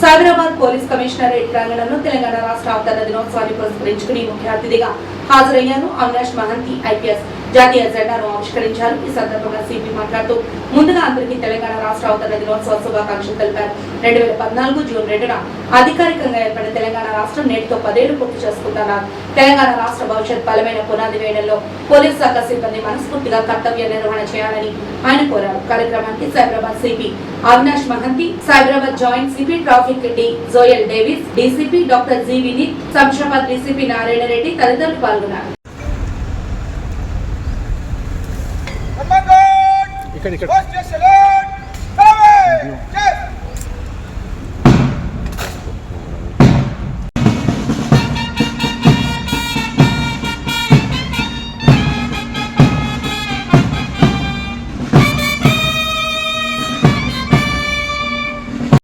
Cyberabad police commissionerate ప్రాంగణంలో తెలంగాణ రాష్ట్ర అవతరణ దినోత్సవాన్ని పురస్కరించుకుని ముఖ్య అతిథిగా హాజరయ్యారు. అవినాష్ మహంతి ఐపీఎస్ జాతీయ జెండాను ఆవిష్కరించారు. ఈ సందర్భంగా సిపి మాట్లాడుతూ ముందుగా అందరికీ తెలంగాణ రాష్ట్ర అవతరణ దినోత్సవ శుభాకాంక్షలు తెలిపారు. 2014 జూన్ 2న అధికారికంగా ఏర్పడిన తెలంగాణ రాష్ట్రం నేటితో 10 ఏళ్లు పూర్తి చేసుకుంటున్నారు. తెలంగాణ రాష్ట్ర భవిష్యత్ బలమైన పునాది వేయడంలో పోలీస్ శాఖ సిబ్బంది మనస్ఫూర్తిగా కర్తవ్య నిర్వహణ చేయాలని ఆయన కోరారు. కార్యక్రమానికి Cyberabad CP Avinash Mohanty, Cyberabad joint CP traffic D Joel Davis, DCP doctor G Vineeth, Shamshabad DCP Narayana Reddy తదితరులు పాల్గొన్నారు.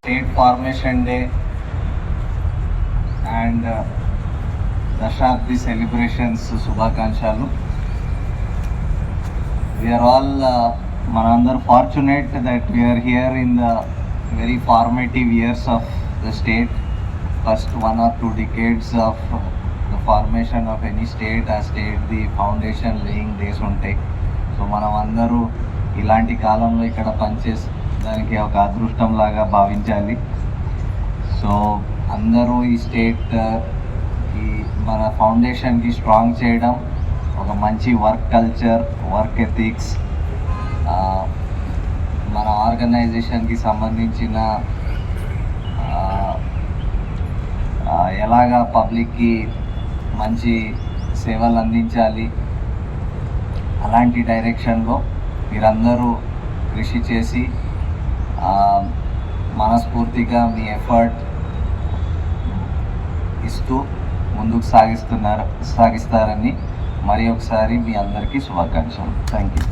State Formation Day and Dashabdi celebrations Subhakankshalu. We are all manandar fortunate that we are here in the very formative years of the state. First 1 or 2 decades of the formation of any state, a state the foundation laying days ఉంటాయి. So మనం అందరూ ఇలాంటి కాలంలో ఇక్కడ పనిచేసి దానికి ఒక అదృష్టం లాగా భావించాలి. సో అందరూ ఈ స్టేట్ ఈ మన ఫౌండేషన్కి స్ట్రాంగ్ చేయడం, ఒక మంచి వర్క్ కల్చర్, వర్క్ ఎథిక్స్, మన ఆర్గనైజేషన్కి సంబంధించిన ఎలాగా పబ్లిక్కి మంచి సేవలు అందించాలి, అలాంటి డైరెక్షన్లో మీరందరూ కృషి చేసి మనస్ఫూర్తిగా మీ ఎఫర్ట్ ఇస్తూ ముందుకు సాగిస్తారని మరి ఒకసారి మీ అందరికీ శుభాకాంక్షలు. Thank you.